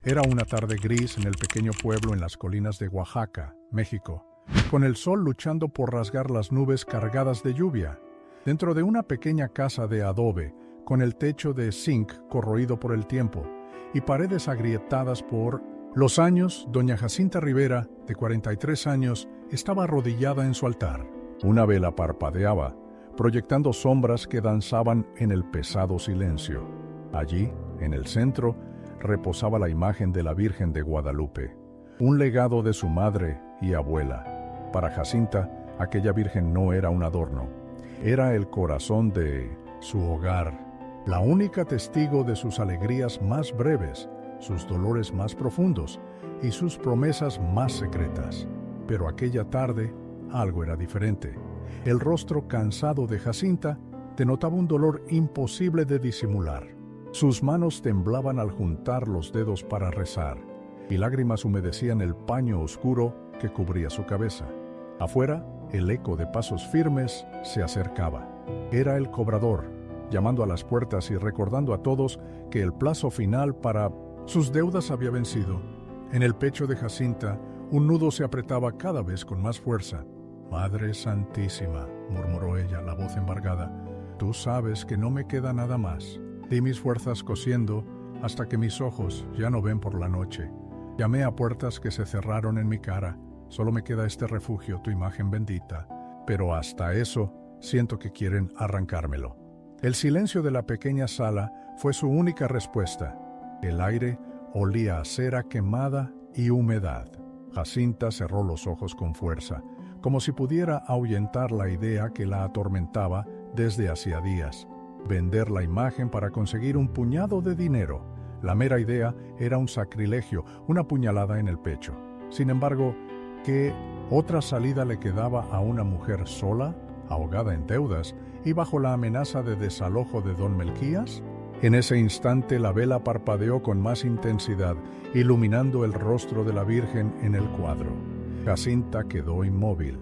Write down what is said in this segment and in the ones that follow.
Era una tarde gris en el pequeño pueblo en las colinas de Oaxaca, México, con el sol luchando por rasgar las nubes cargadas de lluvia. Dentro de una pequeña casa de adobe, con el techo de zinc corroído por el tiempo y paredes agrietadas por los años, doña Jacinta Rivera, de 43 años, estaba arrodillada en su altar. Una vela parpadeaba, proyectando sombras que danzaban en el pesado silencio. Allí, en el centro, reposaba la imagen de la Virgen de Guadalupe, un legado de su madre y abuela. Para Jacinta, aquella Virgen no era un adorno, era el corazón de su hogar, la única testigo de sus alegrías más breves, sus dolores más profundos y sus promesas más secretas. Pero aquella tarde, algo era diferente. El rostro cansado de Jacinta denotaba un dolor imposible de disimular. Sus manos temblaban al juntar los dedos para rezar, y lágrimas humedecían el paño oscuro que cubría su cabeza. Afuera, el eco de pasos firmes se acercaba. Era el cobrador, llamando a las puertas y recordando a todos que el plazo final para sus deudas había vencido. En el pecho de Jacinta, un nudo se apretaba cada vez con más fuerza. «Madre Santísima», murmuró ella, la voz embargada, «tú sabes que no me queda nada más. Di mis fuerzas cosiendo hasta que mis ojos ya no ven por la noche. Llamé a puertas que se cerraron en mi cara. Solo me queda este refugio, tu imagen bendita. Pero hasta eso siento que quieren arrancármelo». El silencio de la pequeña sala fue su única respuesta. El aire olía a cera quemada y humedad. Jacinta cerró los ojos con fuerza, como si pudiera ahuyentar la idea que la atormentaba desde hacía días. Vender la imagen para conseguir un puñado de dinero. La mera idea era un sacrilegio, una puñalada en el pecho. Sin embargo, ¿qué otra salida le quedaba a una mujer sola, ahogada en deudas y bajo la amenaza de desalojo de don Melquías? En ese instante la vela parpadeó con más intensidad, iluminando el rostro de la Virgen en el cuadro. Jacinta quedó inmóvil.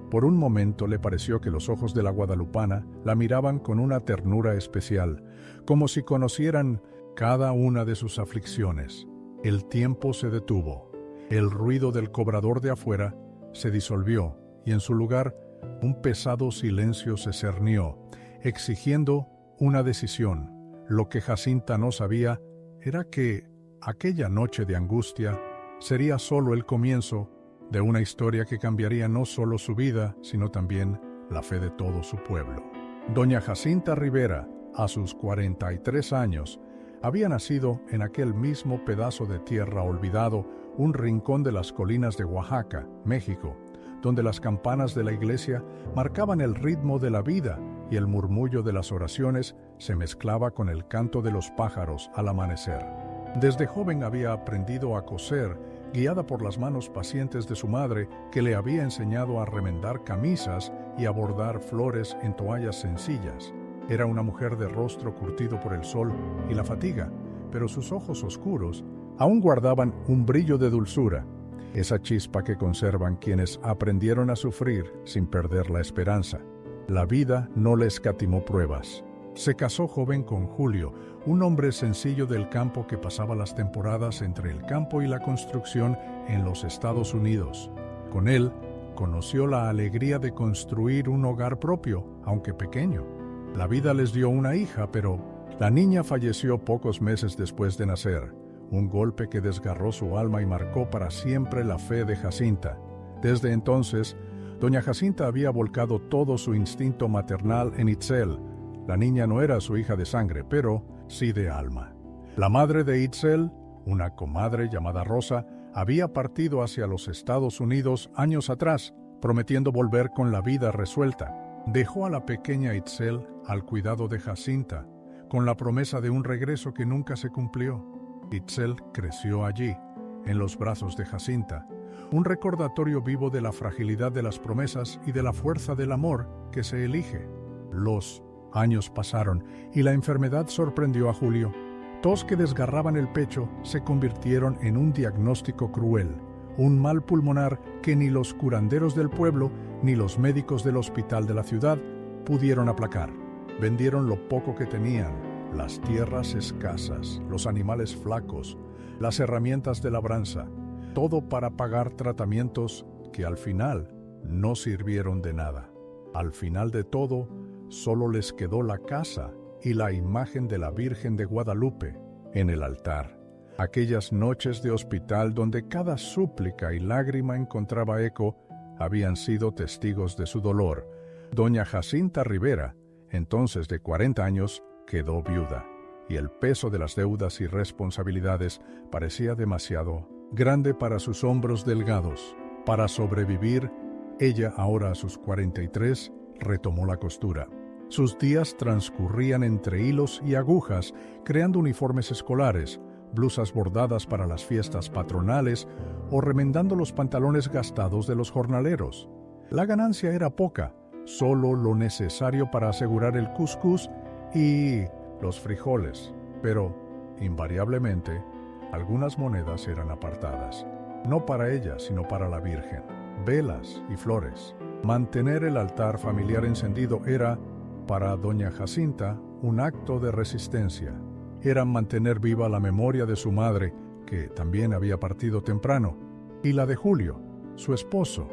Por un momento le pareció que los ojos de la guadalupana la miraban con una ternura especial, como si conocieran cada una de sus aflicciones. El tiempo se detuvo. El ruido del cobrador de afuera se disolvió y en su lugar un pesado silencio se cernió, exigiendo una decisión. Lo que Jacinta no sabía era que aquella noche de angustia sería solo el comienzo de una historia que cambiaría no solo su vida, sino también la fe de todo su pueblo. Doña Jacinta Rivera, a sus 43 años, había nacido en aquel mismo pedazo de tierra olvidado, un rincón de las colinas de Oaxaca, México, donde las campanas de la iglesia marcaban el ritmo de la vida y el murmullo de las oraciones se mezclaba con el canto de los pájaros al amanecer. Desde joven había aprendido a coser, guiada por las manos pacientes de su madre, que le había enseñado a remendar camisas y a bordar flores en toallas sencillas. Era una mujer de rostro curtido por el sol y la fatiga, pero sus ojos oscuros aún guardaban un brillo de dulzura, esa chispa que conservan quienes aprendieron a sufrir sin perder la esperanza. La vida no le escatimó pruebas. Se casó joven con Julio, un hombre sencillo del campo que pasaba las temporadas entre el campo y la construcción en los Estados Unidos. Con él, conoció la alegría de construir un hogar propio, aunque pequeño. La vida les dio una hija, pero la niña falleció pocos meses después de nacer, un golpe que desgarró su alma y marcó para siempre la fe de Jacinta. Desde entonces, doña Jacinta había volcado todo su instinto maternal en Itzel. La niña no era su hija de sangre, pero sí de alma. La madre de Itzel, una comadre llamada Rosa, había partido hacia los Estados Unidos años atrás, prometiendo volver con la vida resuelta. Dejó a la pequeña Itzel al cuidado de Jacinta, con la promesa de un regreso que nunca se cumplió. Itzel creció allí, en los brazos de Jacinta, un recordatorio vivo de la fragilidad de las promesas y de la fuerza del amor que se elige. Los años pasaron y la enfermedad sorprendió a Julio. Tos que desgarraban el pecho se convirtieron en un diagnóstico cruel, un mal pulmonar que ni los curanderos del pueblo ni los médicos del hospital de la ciudad pudieron aplacar. Vendieron lo poco que tenían, las tierras escasas, los animales flacos, las herramientas de labranza, todo para pagar tratamientos que al final no sirvieron de nada. Al final de todo, solo les quedó la casa y la imagen de la Virgen de Guadalupe en el altar. Aquellas noches de hospital donde cada súplica y lágrima encontraba eco habían sido testigos de su dolor. Doña Jacinta Rivera, entonces de 40 años, quedó viuda, y el peso de las deudas y responsabilidades parecía demasiado grande para sus hombros delgados. Para sobrevivir, ella, ahora a sus 43, retomó la costura. Sus días transcurrían entre hilos y agujas, creando uniformes escolares, blusas bordadas para las fiestas patronales o remendando los pantalones gastados de los jornaleros. La ganancia era poca, solo lo necesario para asegurar el cuscús y los frijoles, pero, invariablemente, algunas monedas eran apartadas, no para ella, sino para la Virgen, velas y flores. Mantener el altar familiar encendido era, para doña Jacinta, un acto de resistencia. Era mantener viva la memoria de su madre, que también había partido temprano, y la de Julio, su esposo.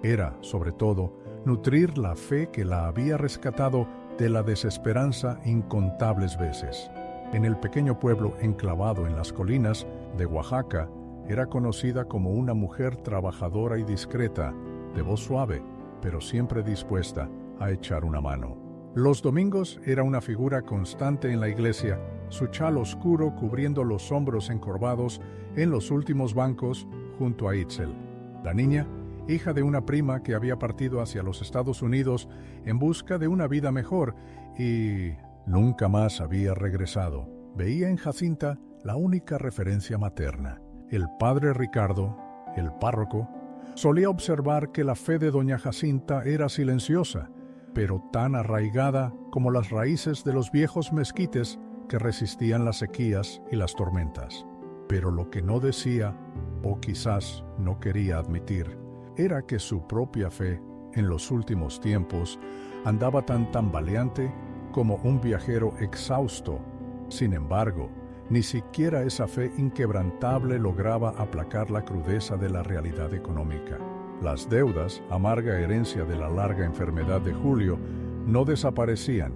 Era, sobre todo, nutrir la fe que la había rescatado de la desesperanza incontables veces. En el pequeño pueblo enclavado en las colinas de Oaxaca, era conocida como una mujer trabajadora y discreta, de voz suave, pero siempre dispuesta a echar una mano. Los domingos era una figura constante en la iglesia, su chal oscuro cubriendo los hombros encorvados en los últimos bancos junto a Itzel. La niña, hija de una prima que había partido hacia los Estados Unidos en busca de una vida mejor y nunca más había regresado, veía en Jacinta la única referencia materna. El padre Ricardo, el párroco, solía observar que la fe de doña Jacinta era silenciosa, pero tan arraigada como las raíces de los viejos mezquites que resistían las sequías y las tormentas. Pero lo que no decía, o quizás no quería admitir, era que su propia fe, en los últimos tiempos, andaba tan tambaleante como un viajero exhausto. Sin embargo, ni siquiera esa fe inquebrantable lograba aplacar la crudeza de la realidad económica. Las deudas, amarga herencia de la larga enfermedad de Julio, no desaparecían.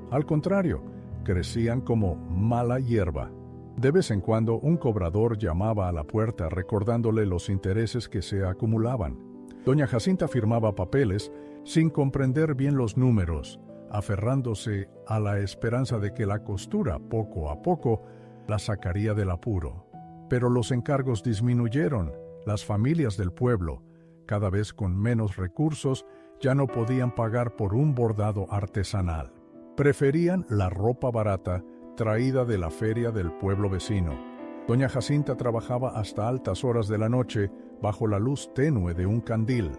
Al contrario, crecían como mala hierba. De vez en cuando un cobrador llamaba a la puerta recordándole los intereses que se acumulaban. Doña Jacinta firmaba papeles sin comprender bien los números, aferrándose a la esperanza de que la costura, poco a poco, la sacaría del apuro. Pero los encargos disminuyeron. Las familias del pueblo, cada vez con menos recursos, ya no podían pagar por un bordado artesanal. Preferían la ropa barata traída de la feria del pueblo vecino. Doña Jacinta trabajaba hasta altas horas de la noche bajo la luz tenue de un candil.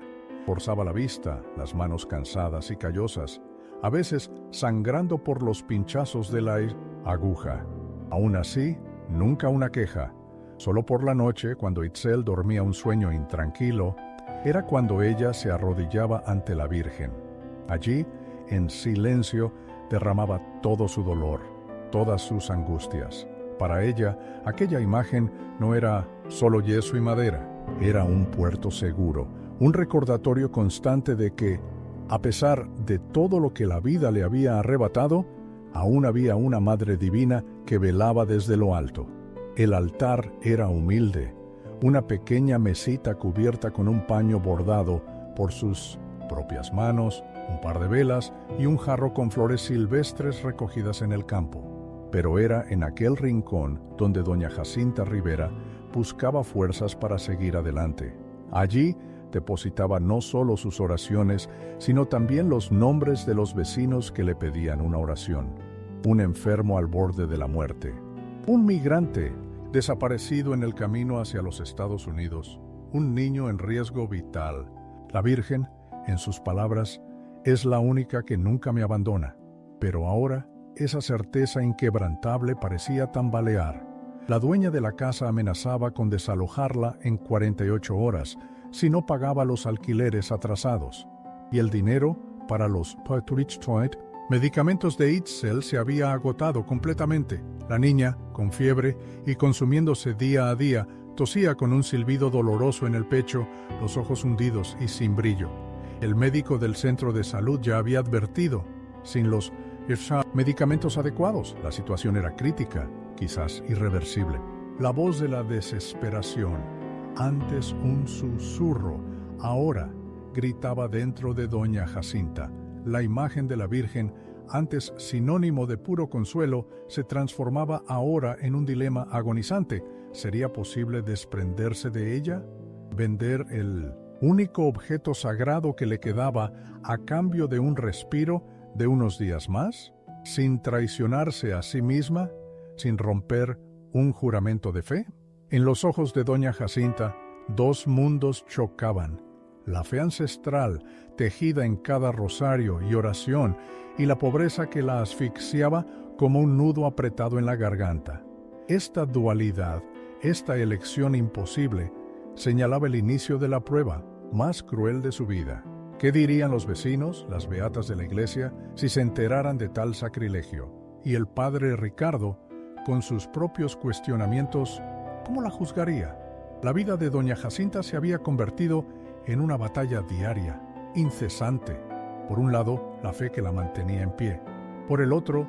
Forzaba la vista, las manos cansadas y callosas, a veces sangrando por los pinchazos de la aguja. Aún así, nunca una queja. Solo por la noche, cuando Itzel dormía un sueño intranquilo, era cuando ella se arrodillaba ante la Virgen. Allí, en silencio, derramaba todo su dolor, todas sus angustias. Para ella, aquella imagen no era solo yeso y madera, era un puerto seguro, un recordatorio constante de que, a pesar de todo lo que la vida le había arrebatado, aún había una Madre Divina que velaba desde lo alto. El altar era humilde, una pequeña mesita cubierta con un paño bordado por sus propias manos, un par de velas y un jarro con flores silvestres recogidas en el campo. Pero era en aquel rincón donde doña Jacinta Rivera buscaba fuerzas para seguir adelante. Allí depositaba no solo sus oraciones, sino también los nombres de los vecinos que le pedían una oración. Un enfermo al borde de la muerte, un migrante desaparecido en el camino hacia los Estados Unidos, un niño en riesgo vital. La Virgen, en sus palabras, es la única que nunca me abandona. Pero ahora, esa certeza inquebrantable parecía tambalear. La dueña de la casa amenazaba con desalojarla en 48 horas si no pagaba los alquileres atrasados. Y el dinero para los Patrichtoit Medicamentos de Itzel se había agotado completamente. La niña, con fiebre y consumiéndose día a día, tosía con un silbido doloroso en el pecho, los ojos hundidos y sin brillo. El médico del centro de salud ya había advertido, sin los medicamentos adecuados, la situación era crítica, quizás irreversible. La voz de la desesperación, antes un susurro, ahora gritaba dentro de doña Jacinta. La imagen de la Virgen, antes sinónimo de puro consuelo, se transformaba ahora en un dilema agonizante. ¿Sería posible desprenderse de ella? ¿Vender el único objeto sagrado que le quedaba a cambio de un respiro de unos días más? ¿Sin traicionarse a sí misma? ¿Sin romper un juramento de fe? En los ojos de doña Jacinta, dos mundos chocaban. La fe ancestral, tejida en cada rosario y oración, y la pobreza que la asfixiaba como un nudo apretado en la garganta. Esta dualidad, esta elección imposible, señalaba el inicio de la prueba más cruel de su vida. ¿Qué dirían los vecinos, las beatas de la iglesia, si se enteraran de tal sacrilegio? Y el padre Ricardo, con sus propios cuestionamientos, ¿cómo la juzgaría? La vida de doña Jacinta se había convertido en una batalla diaria, incesante. Por un lado, la fe que la mantenía en pie. Por el otro,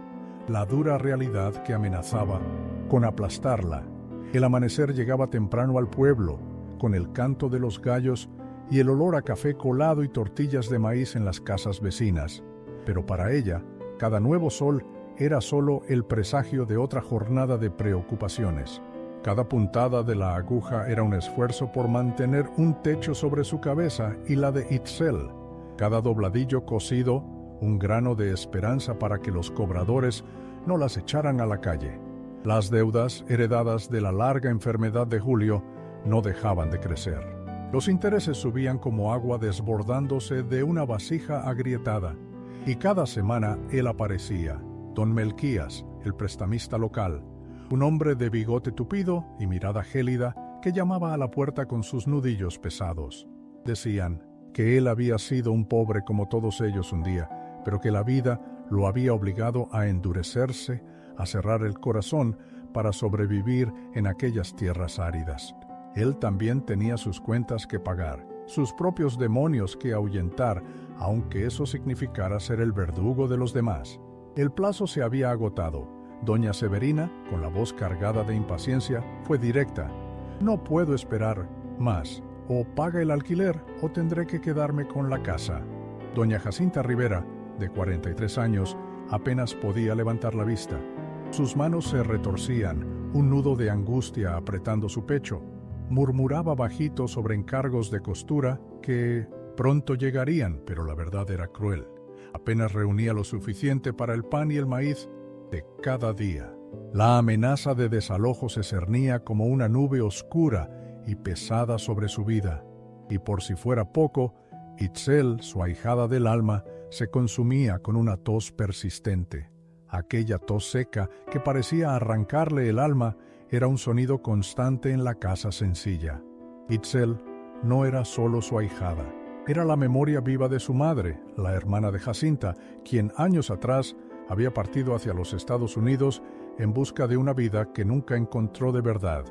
la dura realidad que amenazaba con aplastarla. El amanecer llegaba temprano al pueblo, con el canto de los gallos y el olor a café colado y tortillas de maíz en las casas vecinas. Pero para ella, cada nuevo sol era solo el presagio de otra jornada de preocupaciones. Cada puntada de la aguja era un esfuerzo por mantener un techo sobre su cabeza y la de Itzel. Cada dobladillo cosido, un grano de esperanza para que los cobradores no las echaran a la calle. Las deudas, heredadas de la larga enfermedad de Julio, no dejaban de crecer. Los intereses subían como agua desbordándose de una vasija agrietada. Y cada semana él aparecía, don Melquías, el prestamista local, un hombre de bigote tupido y mirada gélida que llamaba a la puerta con sus nudillos pesados. Decían que él había sido un pobre como todos ellos un día, pero que la vida lo había obligado a endurecerse, a cerrar el corazón para sobrevivir en aquellas tierras áridas. Él también tenía sus cuentas que pagar, sus propios demonios que ahuyentar, aunque eso significara ser el verdugo de los demás. El plazo se había agotado. Doña Severina, con la voz cargada de impaciencia, fue directa. «No puedo esperar más. O paga el alquiler o tendré que quedarme con la casa». Doña Jacinta Rivera, de 43 años, apenas podía levantar la vista. Sus manos se retorcían, un nudo de angustia apretando su pecho. Murmuraba bajito sobre encargos de costura que pronto llegarían, pero la verdad era cruel. Apenas reunía lo suficiente para el pan y el maíz de cada día. La amenaza de desalojo se cernía como una nube oscura y pesada sobre su vida. Y por si fuera poco, Itzel, su ahijada del alma, se consumía con una tos persistente. Aquella tos seca que parecía arrancarle el alma era un sonido constante en la casa sencilla. Itzel no era solo su ahijada, era la memoria viva de su madre, la hermana de Jacinta, quien años atrás había partido hacia los Estados Unidos en busca de una vida que nunca encontró de verdad.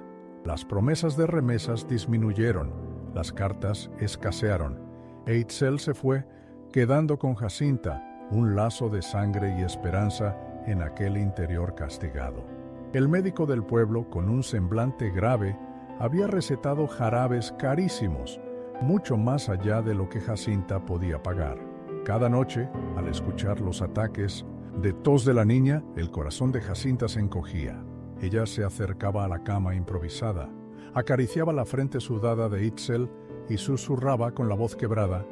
Las promesas de remesas disminuyeron, las cartas escasearon, e Itzel se fue, quedando con Jacinta un lazo de sangre y esperanza en aquel interior castigado. El médico del pueblo, con un semblante grave, había recetado jarabes carísimos, mucho más allá de lo que Jacinta podía pagar. Cada noche, al escuchar los ataques de tos de la niña, el corazón de Jacinta se encogía. Ella se acercaba a la cama improvisada, acariciaba la frente sudada de Itzel y susurraba con la voz quebrada: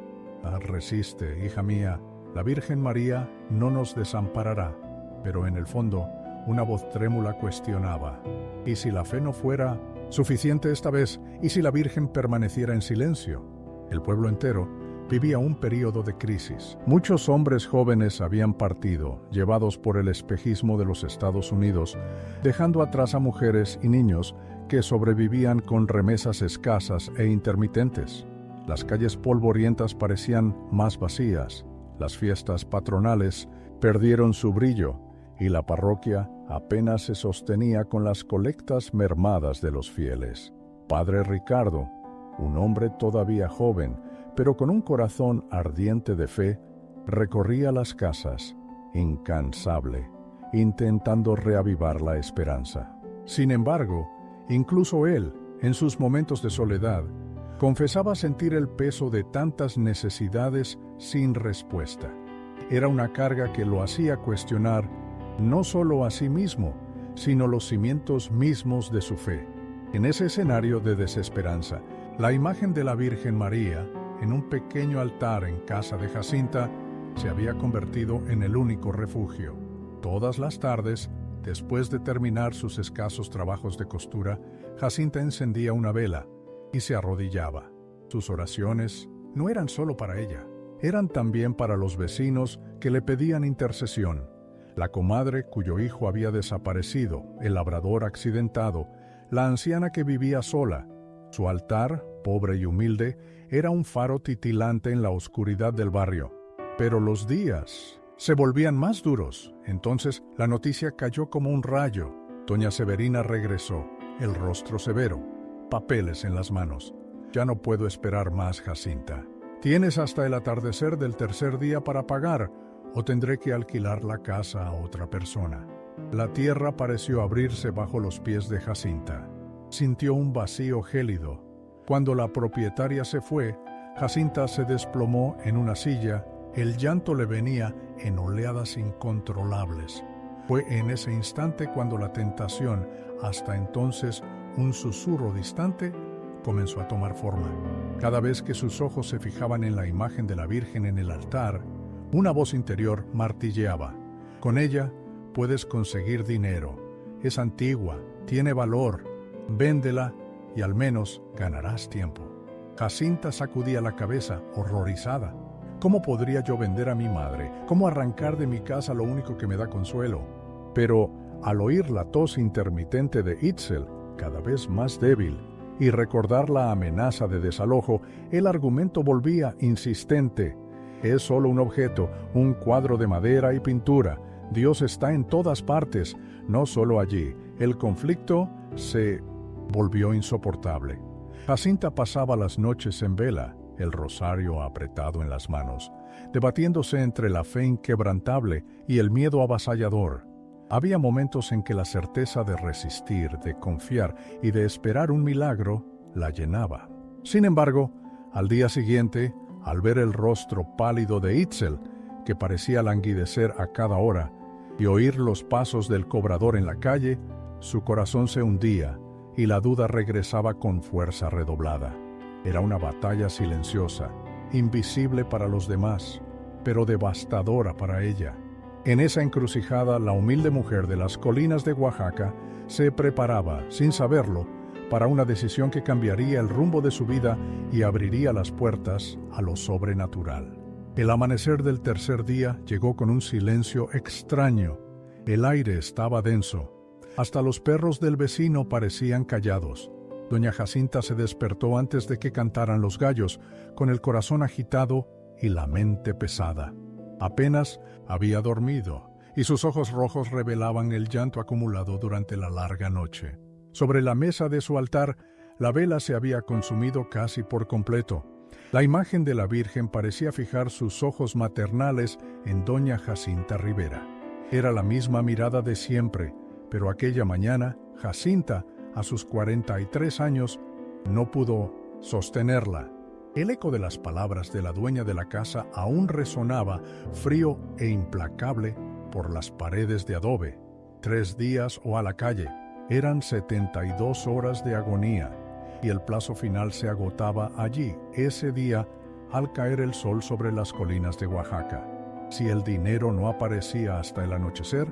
«Resiste, hija mía, la Virgen María no nos desamparará». Pero en el fondo, una voz trémula cuestionaba: ¿y si la fe no fuera suficiente esta vez? ¿Y si la Virgen permaneciera en silencio? El pueblo entero vivía un período de crisis. Muchos hombres jóvenes habían partido, llevados por el espejismo de los Estados Unidos, dejando atrás a mujeres y niños que sobrevivían con remesas escasas e intermitentes. Las calles polvorientas parecían más vacías, las fiestas patronales perdieron su brillo y la parroquia apenas se sostenía con las colectas mermadas de los fieles. Padre Ricardo, un hombre todavía joven, pero con un corazón ardiente de fe, recorría las casas, incansable, intentando reavivar la esperanza. Sin embargo, incluso él, en sus momentos de soledad, confesaba sentir el peso de tantas necesidades sin respuesta. Era una carga que lo hacía cuestionar no solo a sí mismo, sino los cimientos mismos de su fe. En ese escenario de desesperanza, la imagen de la Virgen María, en un pequeño altar en casa de Jacinta, se había convertido en el único refugio. Todas las tardes, después de terminar sus escasos trabajos de costura, Jacinta encendía una vela y se arrodillaba. Sus oraciones no eran solo para ella, eran también para los vecinos que le pedían intercesión. La comadre cuyo hijo había desaparecido, el labrador accidentado, la anciana que vivía sola. Su altar, pobre y humilde, era un faro titilante en la oscuridad del barrio. Pero los días se volvían más duros. Entonces la noticia cayó como un rayo. Doña Severina regresó, el rostro severo, papeles en las manos. «Ya no puedo esperar más, Jacinta. Tienes hasta el atardecer del tercer día para pagar, o tendré que alquilar la casa a otra persona». La tierra pareció abrirse bajo los pies de Jacinta. Sintió un vacío gélido. Cuando la propietaria se fue, Jacinta se desplomó en una silla. El llanto le venía en oleadas incontrolables. Fue en ese instante cuando la tentación, hasta entonces un susurro distante, comenzó a tomar forma. Cada vez que sus ojos se fijaban en la imagen de la Virgen en el altar, una voz interior martilleaba: «Con ella puedes conseguir dinero. Es antigua, tiene valor. Véndela y al menos ganarás tiempo». Jacinta sacudía la cabeza, horrorizada. ¿Cómo podría yo vender a mi madre? ¿Cómo arrancar de mi casa lo único que me da consuelo? Pero al oír la tos intermitente de Itzel, cada vez más débil, y recordar la amenaza de desalojo, el argumento volvía insistente. «Es solo un objeto, un cuadro de madera y pintura. Dios está en todas partes, no solo allí». El conflicto se volvió insoportable. Jacinta pasaba las noches en vela, el rosario apretado en las manos, debatiéndose entre la fe inquebrantable y el miedo avasallador. Había momentos en que la certeza de resistir, de confiar y de esperar un milagro la llenaba. Sin embargo, al día siguiente, al ver el rostro pálido de Itzel, que parecía languidecer a cada hora, y oír los pasos del cobrador en la calle, su corazón se hundía y la duda regresaba con fuerza redoblada. Era una batalla silenciosa, invisible para los demás, pero devastadora para ella. En esa encrucijada, la humilde mujer de las colinas de Oaxaca se preparaba, sin saberlo, para una decisión que cambiaría el rumbo de su vida y abriría las puertas a lo sobrenatural. El amanecer del tercer día llegó con un silencio extraño. El aire estaba denso. Hasta los perros del vecino parecían callados. Doña Jacinta se despertó antes de que cantaran los gallos, con el corazón agitado y la mente pesada. Apenas había dormido, y sus ojos rojos revelaban el llanto acumulado durante la larga noche. Sobre la mesa de su altar, la vela se había consumido casi por completo. La imagen de la Virgen parecía fijar sus ojos maternales en doña Jacinta Rivera. Era la misma mirada de siempre, pero aquella mañana, Jacinta, a sus 43 años, no pudo sostenerla. El eco de las palabras de la dueña de la casa aún resonaba, frío e implacable, por las paredes de adobe. 3 días o a la calle. Eran 72 horas de agonía, y el plazo final se agotaba allí, ese día, al caer el sol sobre las colinas de Oaxaca. Si el dinero no aparecía hasta el anochecer,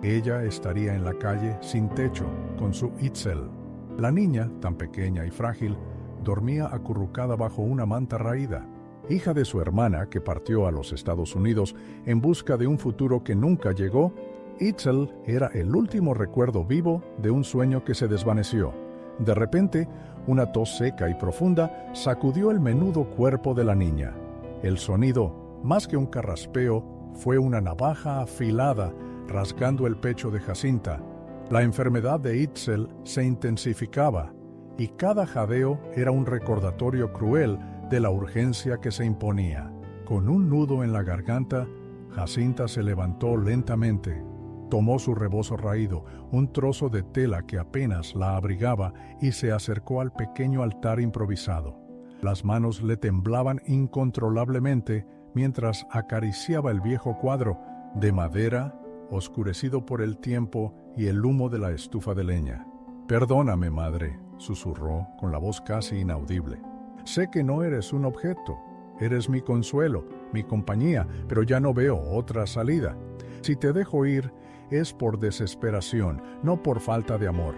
ella estaría en la calle sin techo, con su Itzel. La niña, tan pequeña y frágil, dormía acurrucada bajo una manta raída. Hija de su hermana, que partió a los Estados Unidos en busca de un futuro que nunca llegó, Itzel era el último recuerdo vivo de un sueño que se desvaneció. De repente, una tos seca y profunda sacudió el menudo cuerpo de la niña. El sonido, más que un carraspeo, fue una navaja afilada rasgando el pecho de Jacinta. La enfermedad de Itzel se intensificaba y cada jadeo era un recordatorio cruel de la urgencia que se imponía. Con un nudo en la garganta, Jacinta se levantó lentamente. Tomó su rebozo raído, un trozo de tela que apenas la abrigaba, y se acercó al pequeño altar improvisado. Las manos le temblaban incontrolablemente mientras acariciaba el viejo cuadro de madera, oscurecido por el tiempo y el humo de la estufa de leña. «Perdóname, madre», susurró con la voz casi inaudible. «Sé que no eres un objeto. Eres mi consuelo, mi compañía, pero ya no veo otra salida. Si te dejo ir, es por desesperación, no por falta de amor».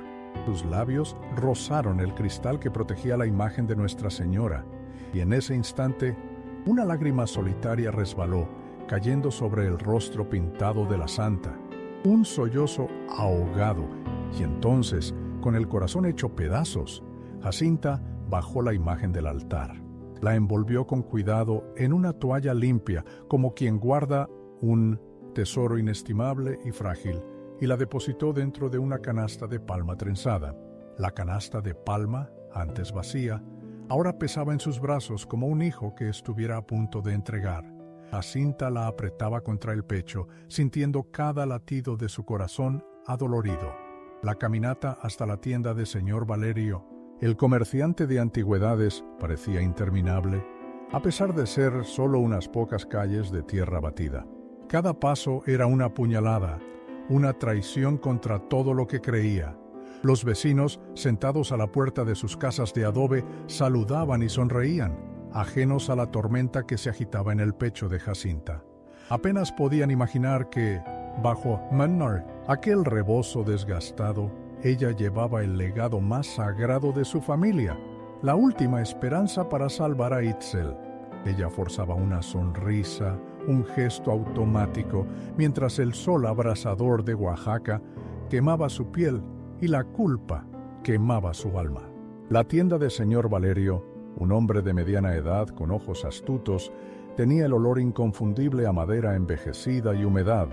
Sus labios rozaron el cristal que protegía la imagen de Nuestra Señora, y en ese instante, una lágrima solitaria resbaló, cayendo sobre el rostro pintado de la santa. Un sollozo ahogado, y entonces, con el corazón hecho pedazos, Jacinta bajó la imagen del altar. La envolvió con cuidado en una toalla limpia, como quien guarda un tesoro inestimable y frágil, y la depositó dentro de una canasta de palma trenzada. La canasta de palma, antes vacía, ahora pesaba en sus brazos como un hijo que estuviera a punto de entregar. Jacinta la apretaba contra el pecho, sintiendo cada latido de su corazón adolorido. La caminata hasta la tienda de señor Valerio, el comerciante de antigüedades, parecía interminable, a pesar de ser solo unas pocas calles de tierra batida. Cada paso era una puñalada, una traición contra todo lo que creía. Los vecinos, sentados a la puerta de sus casas de adobe, saludaban y sonreían, ajenos a la tormenta que se agitaba en el pecho de Jacinta. Apenas podían imaginar que, bajo Mannar, aquel rebozo desgastado, ella llevaba el legado más sagrado de su familia, la última esperanza para salvar a Itzel. Ella forzaba una sonrisa, un gesto automático, mientras el sol abrasador de Oaxaca quemaba su piel y la culpa quemaba su alma. La tienda de señor Valerio, un hombre de mediana edad con ojos astutos, tenía el olor inconfundible a madera envejecida y humedad,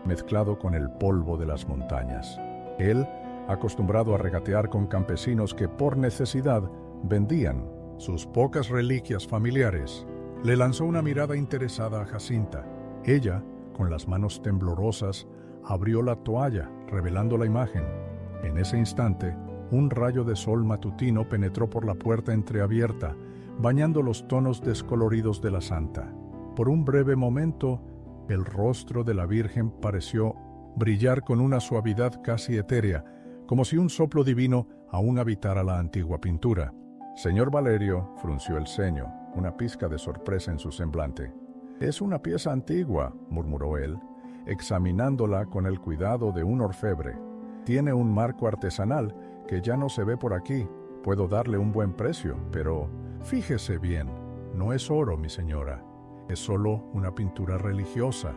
mezclado con el polvo de las montañas. Él, acostumbrado a regatear con campesinos que por necesidad vendían sus pocas reliquias familiares, le lanzó una mirada interesada a Jacinta. Ella, con las manos temblorosas, abrió la toalla, revelando la imagen. En ese instante, un rayo de sol matutino penetró por la puerta entreabierta, bañando los tonos descoloridos de la santa. Por un breve momento, el rostro de la Virgen pareció brillar con una suavidad casi etérea, como si un soplo divino aún habitara la antigua pintura. Señor Valerio frunció el ceño, una pizca de sorpresa en su semblante. «Es una pieza antigua», murmuró él, examinándola con el cuidado de un orfebre. «Tiene un marco artesanal que ya no se ve por aquí. Puedo darle un buen precio, pero fíjese bien, no es oro, mi señora. Es solo una pintura religiosa».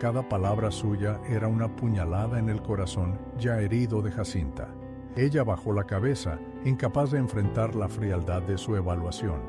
Cada palabra suya era una puñalada en el corazón ya herido de Jacinta. Ella bajó la cabeza, incapaz de enfrentar la frialdad de su evaluación.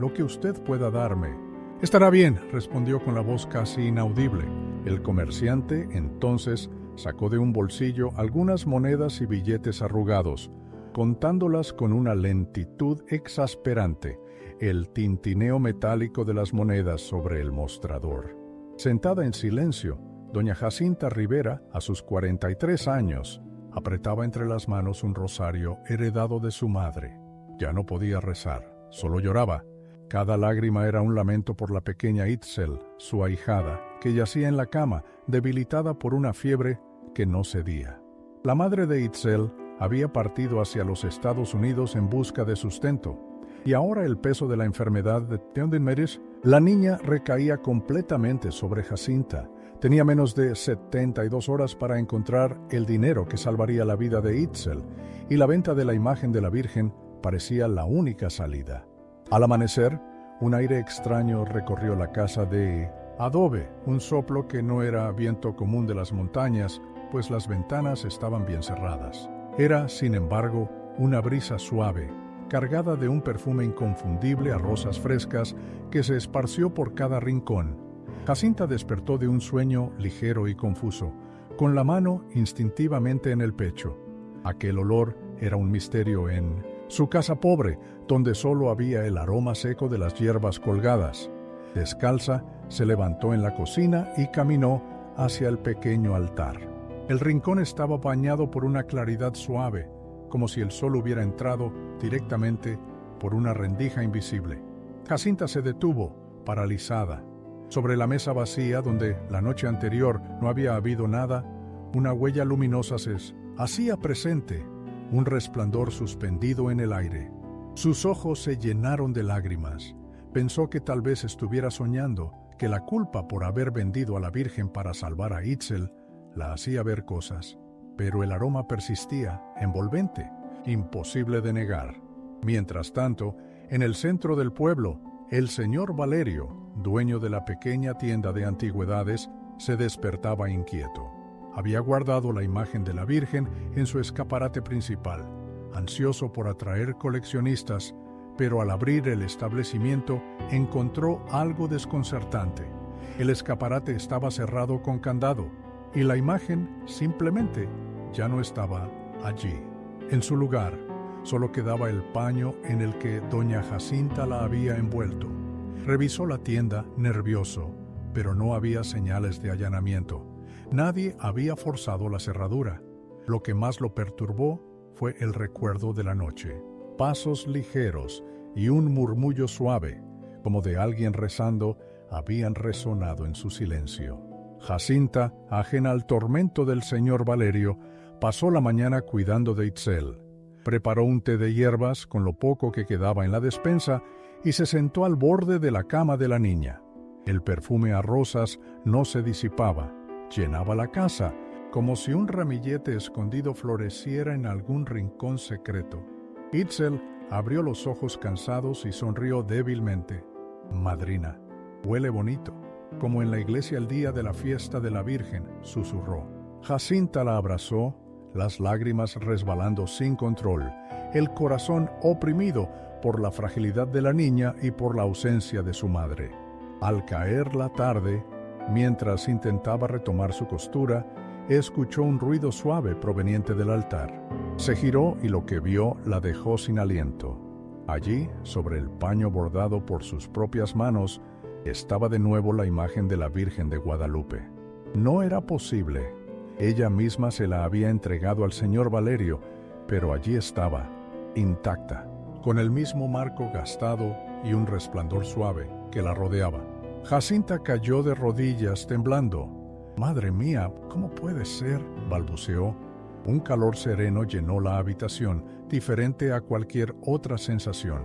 «Lo que usted pueda darme». «Estará bien», respondió con la voz casi inaudible. El comerciante, entonces, sacó de un bolsillo algunas monedas y billetes arrugados, contándolas con una lentitud exasperante, el tintineo metálico de las monedas sobre el mostrador. Sentada en silencio, doña Jacinta Rivera, a sus 43 años, apretaba entre las manos un rosario heredado de su madre. Ya no podía rezar, solo lloraba. Cada lágrima era un lamento por la pequeña Itzel, su ahijada, que yacía en la cama, debilitada por una fiebre que no cedía. La madre de Itzel había partido hacia los Estados Unidos en busca de sustento, y ahora el peso de la enfermedad de Teodenmeris, la niña recaía completamente sobre Jacinta. Tenía menos de 72 horas para encontrar el dinero que salvaría la vida de Itzel, y la venta de la imagen de la Virgen parecía la única salida. Al amanecer, un aire extraño recorrió la casa de adobe, un soplo que no era viento común de las montañas, pues las ventanas estaban bien cerradas. Era, sin embargo, una brisa suave, cargada de un perfume inconfundible a rosas frescas que se esparció por cada rincón. Jacinta despertó de un sueño ligero y confuso, con la mano instintivamente en el pecho. Aquel olor era un misterio en su casa pobre, donde solo había el aroma seco de las hierbas colgadas. Descalza, se levantó en la cocina y caminó hacia el pequeño altar. El rincón estaba bañado por una claridad suave, como si el sol hubiera entrado directamente por una rendija invisible. Jacinta se detuvo, paralizada. Sobre la mesa vacía, donde la noche anterior no había habido nada, una huella luminosa se hacía presente, un resplandor suspendido en el aire. Sus ojos se llenaron de lágrimas. Pensó que tal vez estuviera soñando, que la culpa por haber vendido a la Virgen para salvar a Itzel la hacía ver cosas. Pero el aroma persistía, envolvente, imposible de negar. Mientras tanto, en el centro del pueblo, el señor Valerio, dueño de la pequeña tienda de antigüedades, se despertaba inquieto. Había guardado la imagen de la Virgen en su escaparate principal, ansioso por atraer coleccionistas, pero al abrir el establecimiento encontró algo desconcertante. El escaparate estaba cerrado con candado y la imagen simplemente ya no estaba allí. En su lugar, solo quedaba el paño en el que doña Jacinta la había envuelto. Revisó la tienda nervioso, pero no había señales de allanamiento. Nadie había forzado la cerradura. Lo que más lo perturbó fue el recuerdo de la noche. Pasos ligeros y un murmullo suave, como de alguien rezando, habían resonado en su silencio. Jacinta, ajena al tormento del señor Valerio, pasó la mañana cuidando de Itzel. Preparó un té de hierbas con lo poco que quedaba en la despensa y se sentó al borde de la cama de la niña. El perfume a rosas no se disipaba, llenaba la casa, como si un ramillete escondido floreciera en algún rincón secreto. Itzel abrió los ojos cansados y sonrió débilmente. «Madrina, huele bonito, como en la iglesia el día de la fiesta de la Virgen», susurró. Jacinta la abrazó, las lágrimas resbalando sin control, el corazón oprimido por la fragilidad de la niña y por la ausencia de su madre. Al caer la tarde, mientras intentaba retomar su costura, escuchó un ruido suave proveniente del altar. Se giró y lo que vio la dejó sin aliento. Allí, sobre el paño bordado por sus propias manos, estaba de nuevo la imagen de la Virgen de Guadalupe. No era posible. Ella misma se la había entregado al señor Valerio, pero allí estaba, intacta, con el mismo marco gastado y un resplandor suave que la rodeaba. Jacinta cayó de rodillas temblando. «Madre mía, ¿cómo puede ser?», balbuceó. Un calor sereno llenó la habitación, diferente a cualquier otra sensación.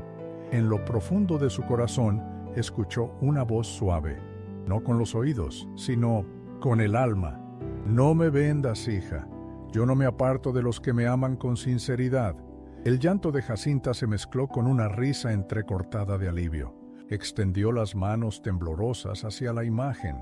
En lo profundo de su corazón escuchó una voz suave, no con los oídos, sino con el alma. «No me vendas, hija. Yo no me aparto de los que me aman con sinceridad». El llanto de Jacinta se mezcló con una risa entrecortada de alivio. Extendió las manos temblorosas hacia la imagen,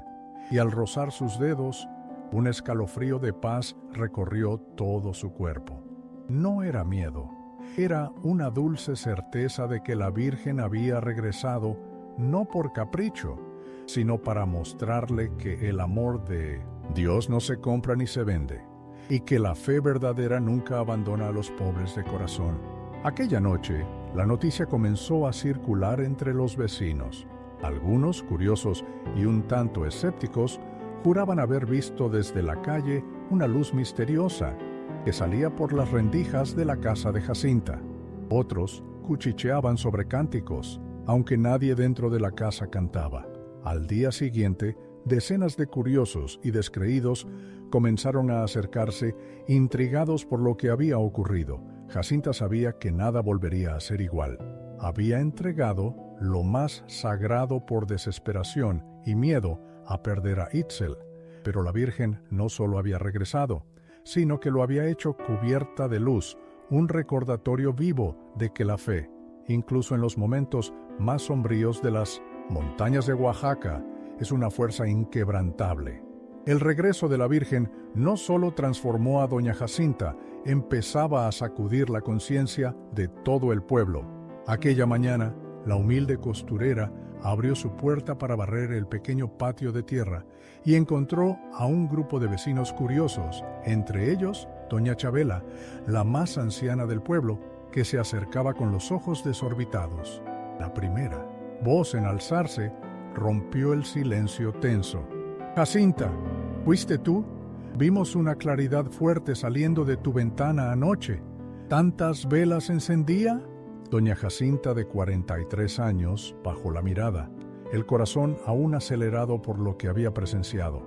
y al rozar sus dedos, un escalofrío de paz recorrió todo su cuerpo. No era miedo, era una dulce certeza de que la Virgen había regresado no por capricho, sino para mostrarle que el amor de Dios no se compra ni se vende, y que la fe verdadera nunca abandona a los pobres de corazón. Aquella noche, la noticia comenzó a circular entre los vecinos. Algunos, curiosos y un tanto escépticos, juraban haber visto desde la calle una luz misteriosa que salía por las rendijas de la casa de Jacinta. Otros cuchicheaban sobre cánticos, aunque nadie dentro de la casa cantaba. Al día siguiente, decenas de curiosos y descreídos comenzaron a acercarse, intrigados por lo que había ocurrido. Jacinta sabía que nada volvería a ser igual. Había entregado lo más sagrado por desesperación y miedo a perder a Itzel, pero la Virgen no solo había regresado, sino que lo había hecho cubierta de luz, un recordatorio vivo de que la fe, incluso en los momentos más sombríos de las montañas de Oaxaca, es una fuerza inquebrantable. El regreso de la Virgen no solo transformó a doña Jacinta, empezaba a sacudir la conciencia de todo el pueblo. Aquella mañana, la humilde costurera abrió su puerta para barrer el pequeño patio de tierra y encontró a un grupo de vecinos curiosos, entre ellos doña Chabela, la más anciana del pueblo, que se acercaba con los ojos desorbitados. La primera voz en alzarse rompió el silencio tenso. «Jacinta, ¿fuiste tú? Vimos una claridad fuerte saliendo de tu ventana anoche. ¿Tantas velas encendía?» Doña Jacinta, de 43 años, bajó la mirada, el corazón aún acelerado por lo que había presenciado.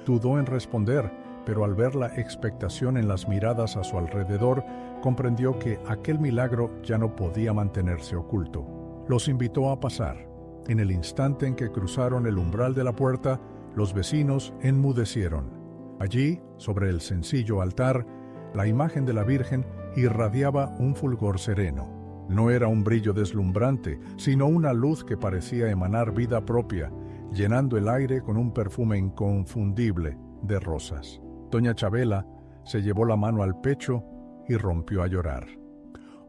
Dudó en responder, pero al ver la expectación en las miradas a su alrededor, comprendió que aquel milagro ya no podía mantenerse oculto. Los invitó a pasar. En el instante en que cruzaron el umbral de la puerta, los vecinos enmudecieron. Allí, sobre el sencillo altar, la imagen de la Virgen irradiaba un fulgor sereno. No era un brillo deslumbrante, sino una luz que parecía emanar vida propia, llenando el aire con un perfume inconfundible de rosas. Doña Chabela se llevó la mano al pecho y rompió a llorar.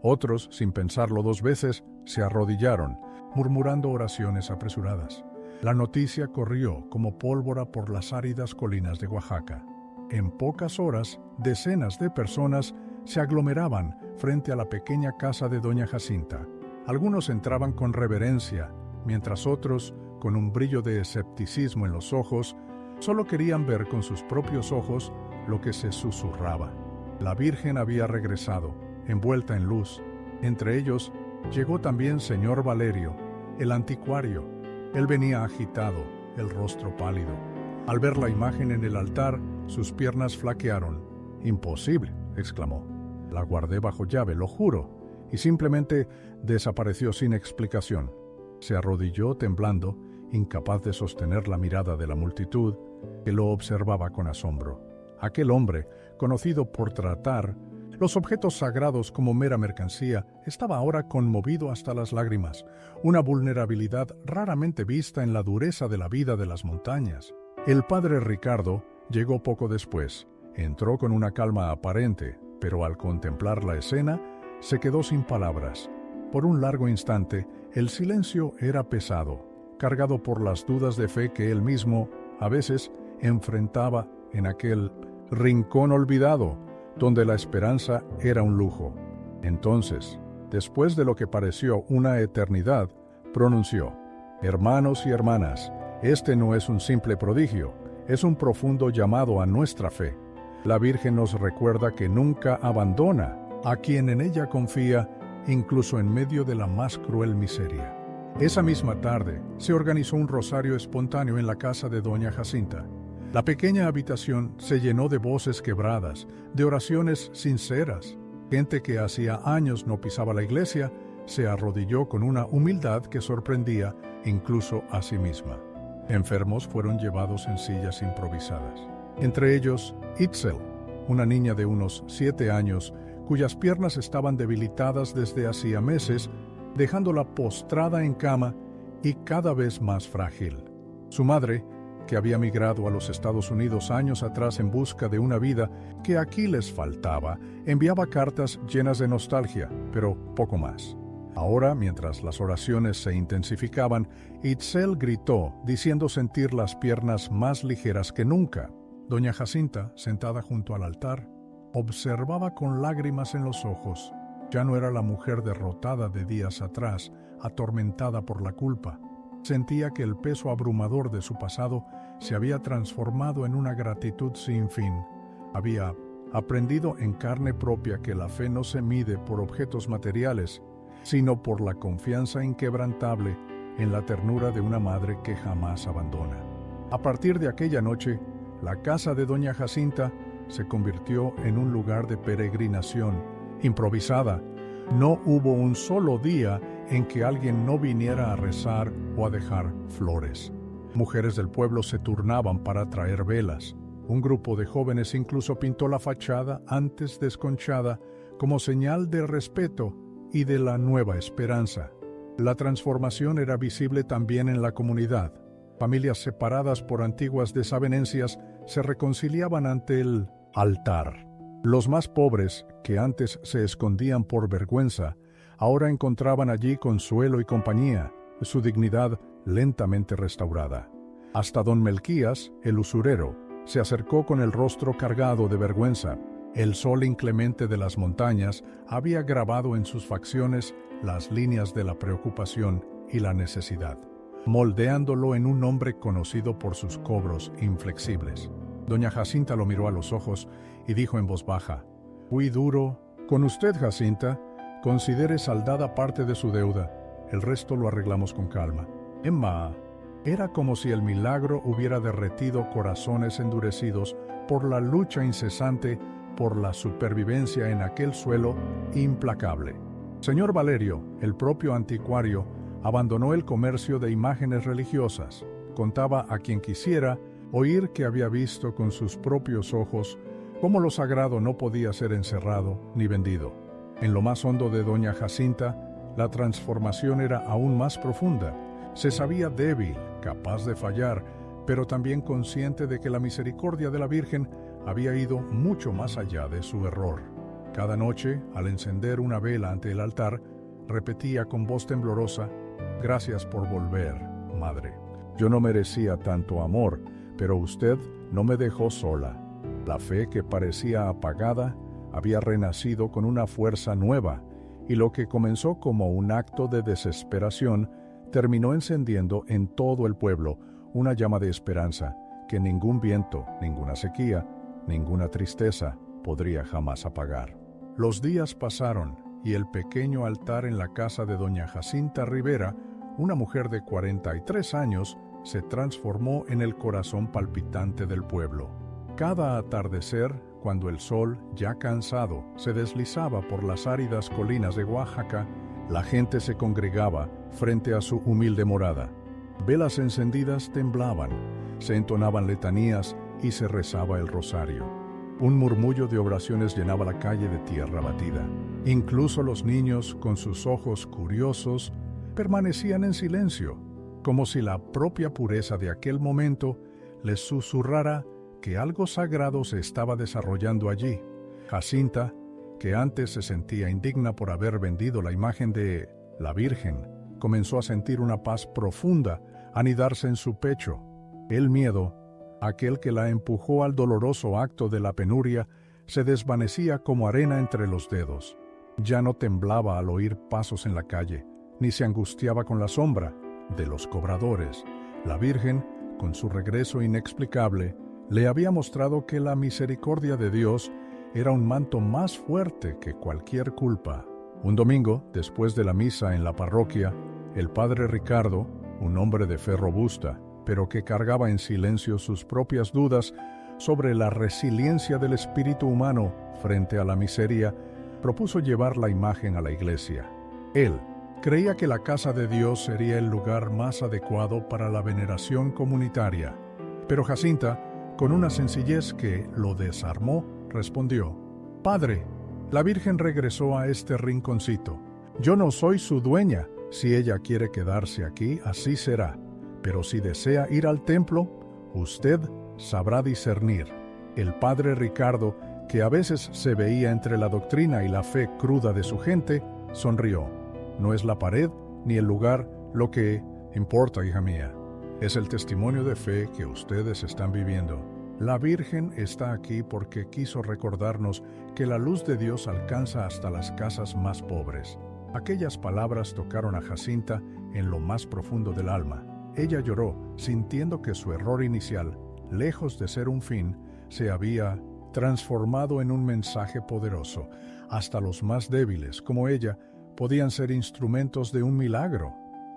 Otros, sin pensarlo dos veces, se arrodillaron, murmurando oraciones apresuradas. La noticia corrió como pólvora por las áridas colinas de Oaxaca. En pocas horas, decenas de personas se aglomeraban frente a la pequeña casa de doña Jacinta. Algunos entraban con reverencia, mientras otros, con un brillo de escepticismo en los ojos, solo querían ver con sus propios ojos lo que se susurraba. La Virgen había regresado, envuelta en luz. Entre ellos llegó también señor Valerio, el anticuario. Él venía agitado, el rostro pálido. Al ver la imagen en el altar, sus piernas flaquearon. «Imposible», exclamó. «La guardé bajo llave, lo juro», y simplemente desapareció sin explicación. Se arrodilló temblando, incapaz de sostener la mirada de la multitud, que lo observaba con asombro. Aquel hombre, conocido por tratar los objetos sagrados como mera mercancía, estaba ahora conmovido hasta las lágrimas, una vulnerabilidad raramente vista en la dureza de la vida de las montañas. El padre Ricardo llegó poco después. Entró con una calma aparente, pero al contemplar la escena, se quedó sin palabras. Por un largo instante, el silencio era pesado, cargado por las dudas de fe que él mismo, a veces, enfrentaba en aquel rincón olvidado, donde la esperanza era un lujo. Entonces, después de lo que pareció una eternidad, pronunció: «Hermanos y hermanas, este no es un simple prodigio, es un profundo llamado a nuestra fe. La Virgen nos recuerda que nunca abandona a quien en ella confía, incluso en medio de la más cruel miseria». Esa misma tarde, se organizó un rosario espontáneo en la casa de doña Jacinta. La pequeña habitación se llenó de voces quebradas, de oraciones sinceras. Gente que hacía años no pisaba la iglesia, se arrodilló con una humildad que sorprendía incluso a sí misma. Enfermos fueron llevados en sillas improvisadas. Entre ellos, Itzel, una niña de unos 7 años, cuyas piernas estaban debilitadas desde hacía meses, dejándola postrada en cama y cada vez más frágil. Su madre, que había migrado a los Estados Unidos años atrás en busca de una vida que aquí les faltaba, enviaba cartas llenas de nostalgia, pero poco más. Ahora, mientras las oraciones se intensificaban, Itzel gritó, diciendo sentir las piernas más ligeras que nunca. Doña Jacinta, sentada junto al altar, observaba con lágrimas en los ojos. Ya no era la mujer derrotada de días atrás, atormentada por la culpa. Sentía que el peso abrumador de su pasado se había transformado en una gratitud sin fin. Había aprendido en carne propia que la fe no se mide por objetos materiales, sino por la confianza inquebrantable en la ternura de una madre que jamás abandona. A partir de aquella noche, la casa de doña Jacinta se convirtió en un lugar de peregrinación improvisada. No hubo un solo día en que alguien no viniera a rezar o a dejar flores. Mujeres del pueblo se turnaban para traer velas. Un grupo de jóvenes incluso pintó la fachada antes desconchada como señal de respeto y de la nueva esperanza. La transformación era visible también en la comunidad. Familias separadas por antiguas desavenencias se reconciliaban ante el altar. Los más pobres, que antes se escondían por vergüenza, ahora encontraban allí consuelo y compañía. Su dignidad lentamente restaurada. Hasta don Melquías, el usurero, se acercó con el rostro cargado de vergüenza. El sol inclemente de las montañas había grabado en sus facciones las líneas de la preocupación y la necesidad, moldeándolo en un hombre conocido por sus cobros inflexibles. Doña Jacinta lo miró a los ojos y dijo en voz baja: «Fui duro con usted, Jacinta. Considere saldada parte de su deuda. El resto lo arreglamos con calma». Emma, era como si el milagro hubiera derretido corazones endurecidos por la lucha incesante por la supervivencia en aquel suelo implacable. Señor Valerio, el propio anticuario, abandonó el comercio de imágenes religiosas. Contaba a quien quisiera oír que había visto con sus propios ojos cómo lo sagrado no podía ser encerrado ni vendido. En lo más hondo de doña Jacinta, la transformación era aún más profunda. Se sabía débil, capaz de fallar, pero también consciente de que la misericordia de la Virgen había ido mucho más allá de su error. Cada noche, al encender una vela ante el altar, repetía con voz temblorosa: «Gracias por volver, Madre. Yo no merecía tanto amor, pero usted no me dejó sola». La fe que parecía apagada había renacido con una fuerza nueva, y lo que comenzó como un acto de desesperación terminó encendiendo en todo el pueblo una llama de esperanza que ningún viento, ninguna sequía, ninguna tristeza podría jamás apagar. Los días pasaron y el pequeño altar en la casa de doña Jacinta Rivera, una mujer de 43 años, se transformó en el corazón palpitante del pueblo. Cada atardecer, cuando el sol, ya cansado, se deslizaba por las áridas colinas de Oaxaca, la gente se congregaba frente a su humilde morada. Velas encendidas temblaban, se entonaban letanías y se rezaba el rosario. Un murmullo de oraciones llenaba la calle de tierra batida. Incluso los niños, con sus ojos curiosos, permanecían en silencio, como si la propia pureza de aquel momento les susurrara que algo sagrado se estaba desarrollando allí. Jacinta, que antes se sentía indigna por haber vendido la imagen de la Virgen, comenzó a sentir una paz profunda anidarse en su pecho. El miedo, aquel que la empujó al doloroso acto de la penuria, se desvanecía como arena entre los dedos. Ya no temblaba al oír pasos en la calle, ni se angustiaba con la sombra de los cobradores. La Virgen, con su regreso inexplicable, le había mostrado que la misericordia de Dios era un manto más fuerte que cualquier culpa. Un domingo, después de la misa en la parroquia, el padre Ricardo, un hombre de fe robusta, pero que cargaba en silencio sus propias dudas sobre la resiliencia del espíritu humano frente a la miseria, propuso llevar la imagen a la iglesia. Él creía que la casa de Dios sería el lugar más adecuado para la veneración comunitaria. Pero Jacinta, con una sencillez que lo desarmó, respondió: «Padre, la Virgen regresó a este rinconcito. Yo no soy su dueña. Si ella quiere quedarse aquí, así será. Pero si desea ir al templo, usted sabrá discernir». El padre Ricardo, que a veces se veía entre la doctrina y la fe cruda de su gente, sonrió. «No es la pared ni el lugar lo que importa, hija mía. Es el testimonio de fe que ustedes están viviendo. La Virgen está aquí porque quiso recordarnos que la luz de Dios alcanza hasta las casas más pobres». Aquellas palabras tocaron a Jacinta en lo más profundo del alma. Ella lloró, sintiendo que su error inicial, lejos de ser un fin, se había transformado en un mensaje poderoso. Hasta los más débiles, como ella, podían ser instrumentos de un milagro.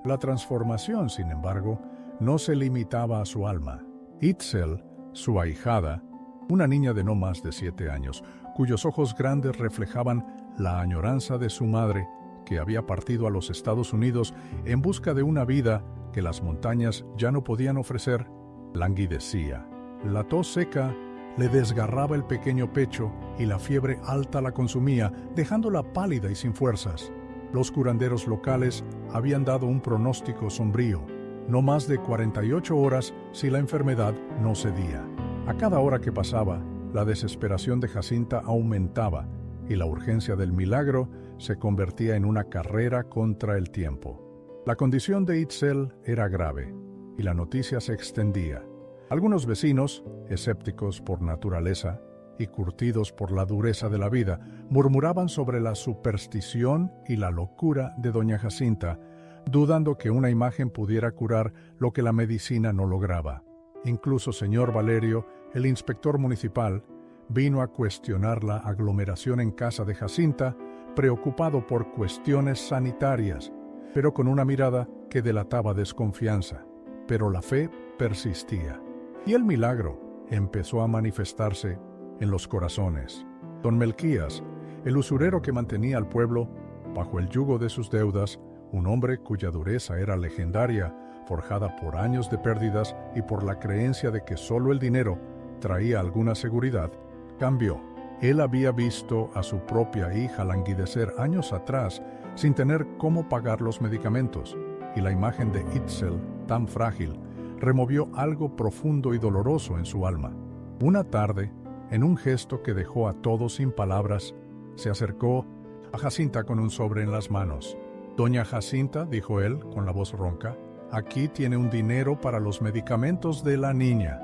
La transformación, sin embargo, no se limitaba a su alma. Itzel, su ahijada, una niña de no más de 7 años, cuyos ojos grandes reflejaban la añoranza de su madre, que había partido a los Estados Unidos en busca de una vida que las montañas ya no podían ofrecer, languidecía. La tos seca le desgarraba el pequeño pecho y la fiebre alta la consumía, dejándola pálida y sin fuerzas. Los curanderos locales habían dado un pronóstico sombrío: no más de 48 horas si la enfermedad no cedía. A cada hora que pasaba, la desesperación de Jacinta aumentaba y la urgencia del milagro se convertía en una carrera contra el tiempo. La condición de Itzel era grave, y la noticia se extendía. Algunos vecinos, escépticos por naturaleza y curtidos por la dureza de la vida, murmuraban sobre la superstición y la locura de doña Jacinta, dudando que una imagen pudiera curar lo que la medicina no lograba. Incluso señor Valerio, el inspector municipal, vino a cuestionar la aglomeración en casa de Jacinta, preocupado por cuestiones sanitarias, pero con una mirada que delataba desconfianza. Pero la fe persistía, y el milagro empezó a manifestarse en los corazones. Don Melquías, el usurero que mantenía al pueblo bajo el yugo de sus deudas, un hombre cuya dureza era legendaria, forjada por años de pérdidas y por la creencia de que solo el dinero traía alguna seguridad, cambió. Él había visto a su propia hija languidecer años atrás sin tener cómo pagar los medicamentos, y la imagen de Itzel, tan frágil, removió algo profundo y doloroso en su alma. Una tarde, en un gesto que dejó a todos sin palabras, se acercó a Jacinta con un sobre en las manos. «Doña Jacinta», dijo él con la voz ronca, «aquí tiene un dinero para los medicamentos de la niña.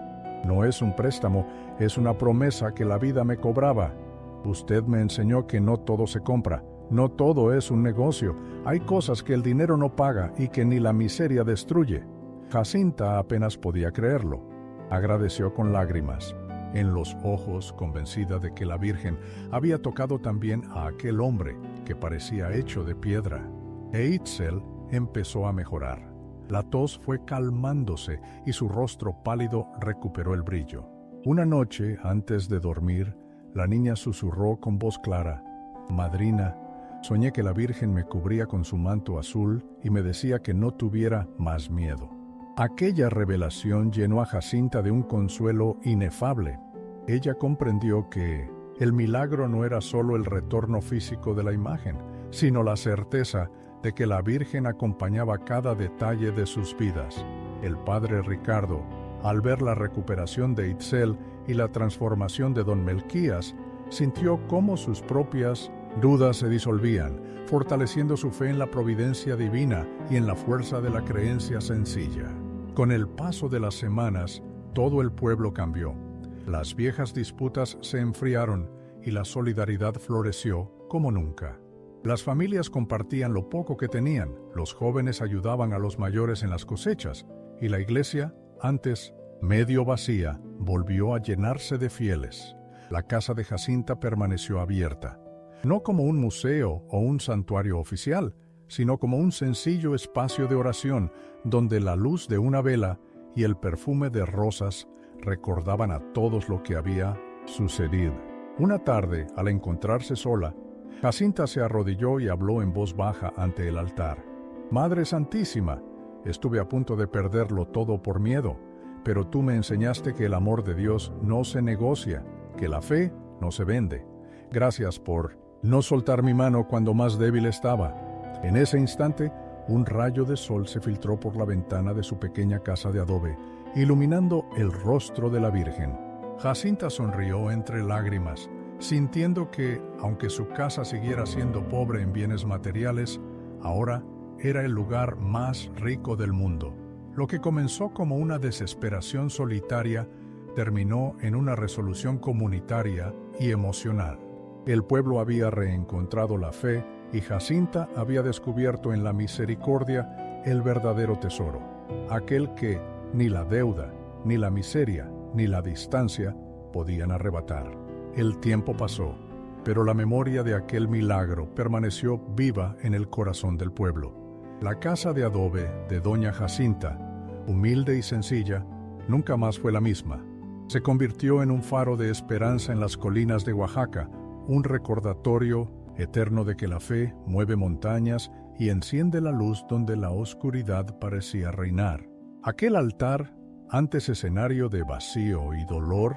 No es un préstamo, es una promesa que la vida me cobraba. Usted me enseñó que no todo se compra, no todo es un negocio. Hay cosas que el dinero no paga y que ni la miseria destruye». Jacinta apenas podía creerlo. Agradeció con lágrimas en los ojos, convencida de que la Virgen había tocado también a aquel hombre que parecía hecho de piedra. E Itzel empezó a mejorar. La tos fue calmándose y su rostro pálido recuperó el brillo. Una noche, antes de dormir, la niña susurró con voz clara: «Madrina, soñé que la Virgen me cubría con su manto azul y me decía que no tuviera más miedo». Aquella revelación llenó a Jacinta de un consuelo inefable. Ella comprendió que el milagro no era solo el retorno físico de la imagen, sino la certeza de que la Virgen acompañaba cada detalle de sus vidas. El padre Ricardo, al ver la recuperación de Itzel y la transformación de don Melquías, sintió cómo sus propias dudas se disolvían, fortaleciendo su fe en la providencia divina y en la fuerza de la creencia sencilla. Con el paso de las semanas, todo el pueblo cambió. Las viejas disputas se enfriaron y la solidaridad floreció como nunca. Las familias compartían lo poco que tenían, los jóvenes ayudaban a los mayores en las cosechas, y la iglesia, antes medio vacía, volvió a llenarse de fieles. La casa de Jacinta permaneció abierta, no como un museo o un santuario oficial, sino como un sencillo espacio de oración donde la luz de una vela y el perfume de rosas recordaban a todos lo que había sucedido. Una tarde, al encontrarse sola, Jacinta se arrodilló y habló en voz baja ante el altar. «Madre Santísima, estuve a punto de perderlo todo por miedo, pero tú me enseñaste que el amor de Dios no se negocia, que la fe no se vende. Gracias por no soltar mi mano cuando más débil estaba». En ese instante, un rayo de sol se filtró por la ventana de su pequeña casa de adobe, iluminando el rostro de la Virgen. Jacinta sonrió entre lágrimas, sintiendo que, aunque su casa siguiera siendo pobre en bienes materiales, ahora era el lugar más rico del mundo. Lo que comenzó como una desesperación solitaria terminó en una resolución comunitaria y emocional. El pueblo había reencontrado la fe y Jacinta había descubierto en la misericordia el verdadero tesoro, aquel que ni la deuda, ni la miseria, ni la distancia podían arrebatar. El tiempo pasó, pero la memoria de aquel milagro permaneció viva en el corazón del pueblo. La casa de adobe de doña Jacinta, humilde y sencilla, nunca más fue la misma. Se convirtió en un faro de esperanza en las colinas de Oaxaca, un recordatorio eterno de que la fe mueve montañas y enciende la luz donde la oscuridad parecía reinar. Aquel altar, antes escenario de vacío y dolor,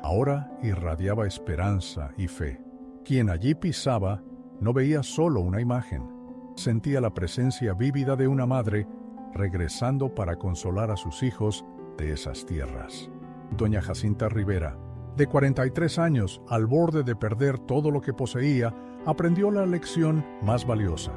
ahora irradiaba esperanza y fe. Quien allí pisaba no veía solo una imagen, sentía la presencia vívida de una madre regresando para consolar a sus hijos de esas tierras. Doña Jacinta Rivera, de 43 años, al borde de perder todo lo que poseía, aprendió la lección más valiosa.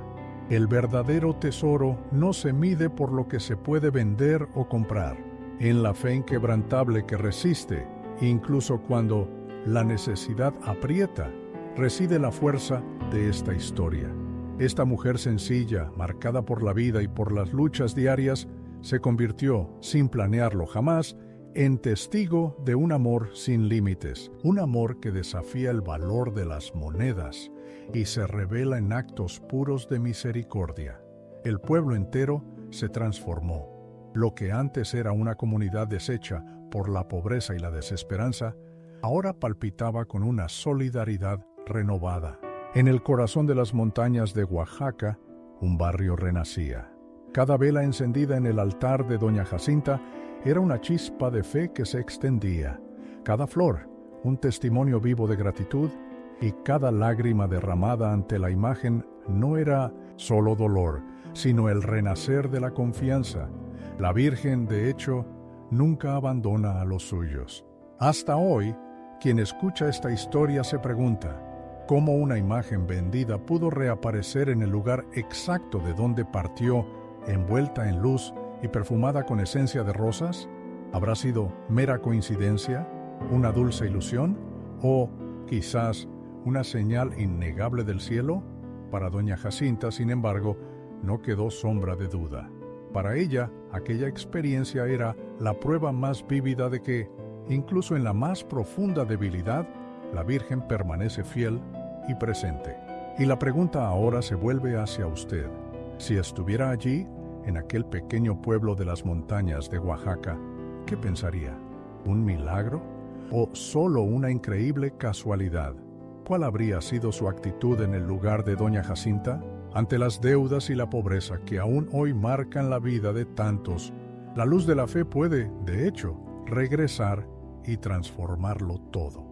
El verdadero tesoro no se mide por lo que se puede vender o comprar. En la fe inquebrantable que resiste, incluso cuando la necesidad aprieta, reside la fuerza de esta historia. Esta mujer sencilla, marcada por la vida y por las luchas diarias, se convirtió, sin planearlo jamás, en testigo de un amor sin límites, un amor que desafía el valor de las monedas y se revela en actos puros de misericordia. El pueblo entero se transformó. Lo que antes era una comunidad deshecha por la pobreza y la desesperanza, ahora palpitaba con una solidaridad renovada. En el corazón de las montañas de Oaxaca, un barrio renacía. Cada vela encendida en el altar de Doña Jacinta era una chispa de fe que se extendía. Cada flor, un testimonio vivo de gratitud, y cada lágrima derramada ante la imagen no era solo dolor, sino el renacer de la confianza. La Virgen, de hecho, nunca abandona a los suyos. Hasta hoy, quien escucha esta historia se pregunta, ¿cómo una imagen vendida pudo reaparecer en el lugar exacto de donde partió, envuelta en luz y perfumada con esencia de rosas? ¿Habrá sido mera coincidencia, una dulce ilusión, o quizás una señal innegable del cielo? Para Doña Jacinta, sin embargo, no quedó sombra de duda. Para ella, aquella experiencia era la prueba más vívida de que, incluso en la más profunda debilidad, la Virgen permanece fiel y presente. Y la pregunta ahora se vuelve hacia usted. Si estuviera allí, en aquel pequeño pueblo de las montañas de Oaxaca, ¿qué pensaría? ¿Un milagro? ¿O solo una increíble casualidad? ¿Cuál habría sido su actitud en el lugar de Doña Jacinta? Ante las deudas y la pobreza que aún hoy marcan la vida de tantos, la luz de la fe puede, de hecho, regresar y transformarlo todo.